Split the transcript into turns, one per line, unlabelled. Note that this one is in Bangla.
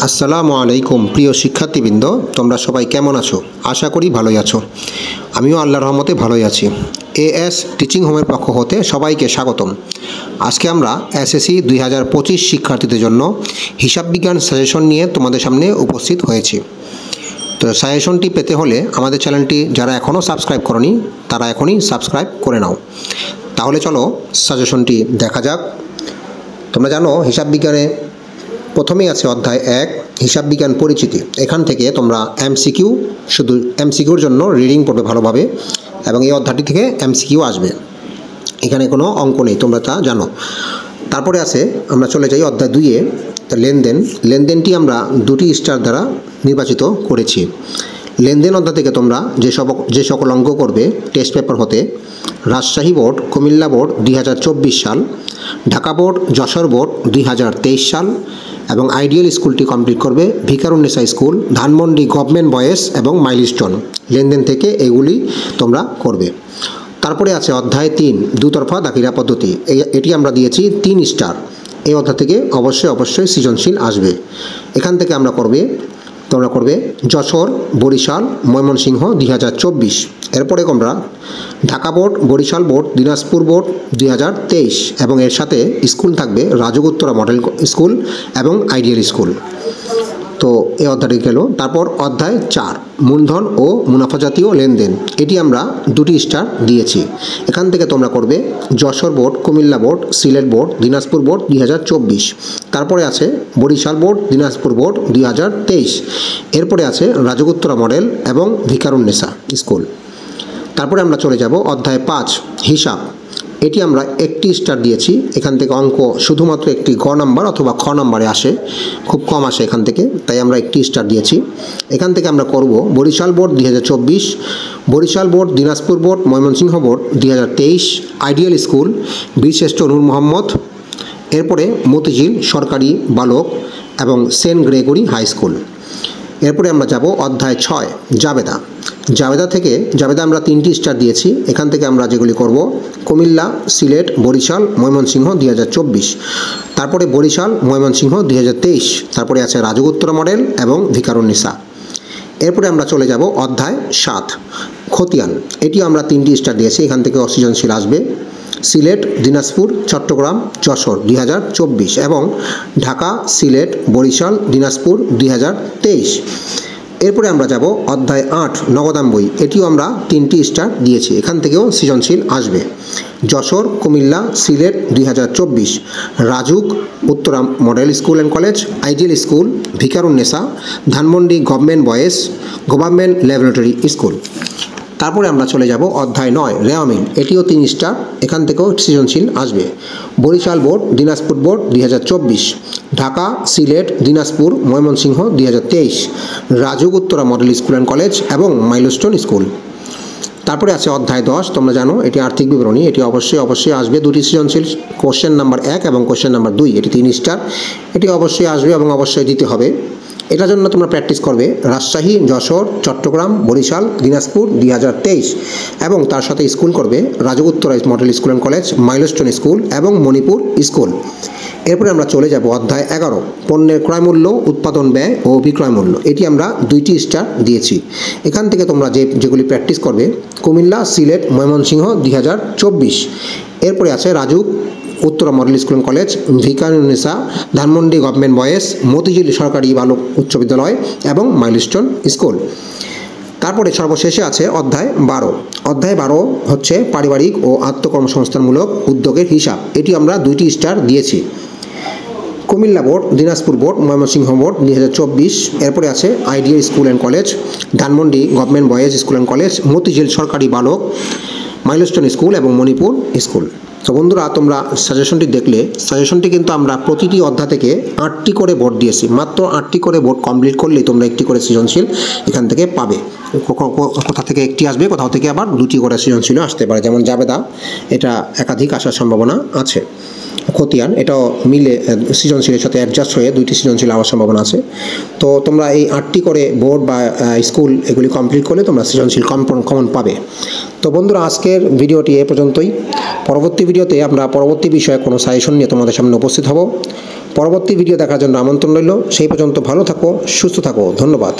আসসালামু আলাইকুম প্রিয় শিক্ষার্থীবৃন্দ, তোমরা সবাই কেমন আছো? আশা করি ভালোই আছো। আমিও আল্লাহর রহমতে ভালোই আছি। এএস টিচিং হোমের পক্ষ হতে সবাইকে স্বাগতম। আজকে আমরা এসএসসি 2025 শিক্ষার্থীদের জন্য হিসাব বিজ্ঞান সাজেশন নিয়ে তোমাদের সামনে উপস্থিত হয়েছি। তো সাজেশনটি পেতে হলে আমাদের চ্যানেলটি যারা এখনও সাবস্ক্রাইব করনি তারা এখনই সাবস্ক্রাইব করে নাও। তাহলে চলো সাজেশনটি দেখা যাক। তোমরা জানো হিসাব বিজ্ঞানে প্রথমেই আছে অধ্যায় 1 হিসাব বিজ্ঞান পরিচিতি। এখান থেকে তোমরা এমসিকিউ, শুধু এমসিকিউর জন্য রিডিং পড়বে ভালোভাবে, এবং এই অধ্যায়টি থেকে এমসিকিউ আসবে। এখানে কোনো অঙ্ক নেই, তোমরা তা জানো। তারপরে আছে, আমরা চলে যাই অধ্যায় 2-এ। লেনদেন। লেনদেনটি আমরা 2টি স্টার দ্বারা নির্বাচিত করেছি। লেনদেন অধ্যায় থেকে তোমরা যে সকল অঙ্ক করবে টেস্ট পেপার হতে: রাজশাহী বোর্ড, কুমিল্লা বোর্ড 2024 সাল, ঢাকা বোর্ড, যশোর বোর্ড 2023 সাল, এবং আইডিয়াল স্কুলটি কমপ্লিট করবে Viqarunnisa school, Dhanmondi government boys এবং মাইলস্টোন। লেনদেন থেকে এগুলি তোমরা করবে। তারপরে আছে অধ্যায় 3 দুতরফা দাখিলা পদ্ধতি। এটি আমরা দিয়েছি 3 স্টার। এই অধ্যায় থেকে অবশ্যই সৃজনশীল আসবে। এখান থেকে তোমরা করবে যশোর, বরিশাল, ময়মনসিংহ 2024। এরপরে তোমরা Dhaka board, Barishal board, Dinajpur board 2023, এবং এর সাথে স্কুল থাকবে রাজগুত্তরা মডেল স্কুল এবং আইডিয়াল স্কুল। তো এই অধ্যায়টি গেল। তারপর অধ্যায় 4 মূলধন ও মুনাফা জাতীয় লেনদেন। এটি আমরা 2টি স্টার দিয়েছি। এখান থেকে তোমরা করবে Jessore board, Comilla board, Sylhet board, Dinajpur board 2024। তারপরে আছে বরিশাল বোর্ড, দিনাজপুর বোর্ড 2023। এরপরে আছে রাজগুত্তরা মডেল এবং ভিকারুন্নেসা স্কুল। তারপরে আমরা চলে যাব অধ্যায় 5 হিসাব। এটি আমরা 1টি স্টার দিয়েছি। এখান থেকে অঙ্ক শুধুমাত্র একটি গ নাম্বার অথবা খ নাম্বারে আসে, খুব কম আসে এখান থেকে, তাই আমরা 1টি স্টার দিয়েছি। এখান থেকে আমরা করব Barishal board 2024, Barishal board, Dinajpur board, Mymensingh board 2023, ideal school Birshreshtha Noor Mohammad, এরপরে মতিঝিল সরকারি বালক এবং সেন্ট গ্রেগরি হাই স্কুল। এরপরে আমরা যাব অধ্যায় 6 জাবেদা। জাবেদা আমরা 3টি স্টার দিয়েছি। এখান থেকে আমরা যেগুলি করব কুমিল্লা, সিলেট, বরিশাল, ময়মনসিংহ 2024। তারপরে বরিশাল, ময়মনসিংহ 2023। তারপরে আছে রাজগুত্তরা মডেল এবং ভিকারুন্নেসা। এরপরে আমরা চলে যাব অধ্যায় 7 খতিয়ান। এটি আমরা 3টি স্টার দিয়েছি। এখান থেকে সৃজনশীল আসবে সিলেট, দিনাজপুর, চট্টগ্রাম, যশোর 2024, এবং ঢাকা, সিলেট, বরিশাল, দিনাজপুর 2023। এরপরে আমরা যাব অধ্যায় 8 নগদান বই। এটিও আমরা 3টি স্টার দিয়েছি। এখান থেকেও সৃজনশীল আসবে Jessore, Comilla, Sylhet 2024, RAJUK Uttara model school and college, ideal school, Viqarunnisa, Dhanmondi government boys, government laboratory school. তারপরে আমরা চলে যাব অধ্যায় 9 রেওয়ামিল। এটিও 3 স্টার। এখান থেকেও সৃজনশীল আসবে Barishal board, Dinajpur board 2024, Dhaka, Sylhet, Dinajpur, Mymensingh 2023, Rajuk Uttara model school and college এবং মাইলস্টোন স্কুল। তারপরে আছে অধ্যায় 10, তোমরা জানো এটি আর্থিক বিবরণী। এটি অবশ্যই আসবে 2টি সৃজনশীল, কোশ্চেন নাম্বার 1 এবং কোশ্চেন নাম্বার 2। এটি 3 স্টার। এটি অবশ্যই আসবে এবং অবশ্যই দিতে হবে। এটার জন্য তোমরা প্র্যাকটিস করবে রাজশাহী, যশোর, চট্টগ্রাম, বরিশাল, দিনাজপুর 2023, এবং তার সাথে স্কুল করবে Rajuk Uttara model school and college, milestone school এবং মণিপুর স্কুল। এরপরে আমরা চলে যাব অধ্যায় 11 পণ্যের ক্রয় মূল্য, উৎপাদন ব্যয় ও বিক্রয় মূল্য। এটি আমরা 2টি স্টার দিয়েছি। এখান থেকে তোমরা যেগুলি প্র্যাকটিস করবে কুমিল্লা, সিলেট, ময়মনসিংহ 2024। এরপরে আছে RAJUK Uttara model school and college, Viqarunnisa, Dhanmondi government boys, Motijheel সরকারি বালক উচ্চ বিদ্যালয় এবং মাইলস্টোন স্কুল। তারপরে সর্বশেষে আছে অধ্যায় 12। অধ্যায় 12 হচ্ছে পারিবারিক ও আত্মকর্মসংস্থানমূলক উদ্যোগের হিসাব। এটি আমরা 2টি স্টার দিয়েছি Comilla board, Dinajpur board, Mymensingh board 2024। এরপরে আছে ideal school and college, Dhanmondi government boys school and college, Motijheel সরকারি বালক, মাইলস্টোন স্কুল এবং মণিপুর স্কুল। তো বন্ধুরা, তোমরা সাজেশনটি দেখলে, সাজেশনটি কিন্তু আমরা প্রতিটি অধ্যায় থেকে 8টি করে বোর্ড দিয়েছি। মাত্র 8টি করে বোর্ড কমপ্লিট করলেই তোমরা 1টি করে সৃজনশীল এখান থেকে পাবে। কোথা থেকে 1টি আসবে, কোথাও থেকে আবার 2টি করে সৃজনশীল আসতে পারে। যেমন জাবেদা, এটা একাধিক আসার সম্ভাবনা আছে। খতিয়ান, এটাও মিলে সৃজনশীলের সাথে অ্যাডজাস্ট হয়ে 2টি সৃজনশীল হওয়ার সম্ভাবনা আছে। তো তোমরা এই 8টি করে বোর্ড বা স্কুল এগুলি কমপ্লিট করলে তোমরা সৃজনশীল কমন পাবে। তো বন্ধুরা, আজকের ভিডিওটি এ পর্যন্তই। পরবর্তী ভিডিওতে আমরা পরবর্তী বিষয়ে কোনো সাজেশন নিয়ে তোমাদের সামনে উপস্থিত হব। পরবর্তী ভিডিও দেখার জন্য আমন্ত্রণ রইল। সেই পর্যন্ত ভালো থাকো, সুস্থ থাকো। ধন্যবাদ।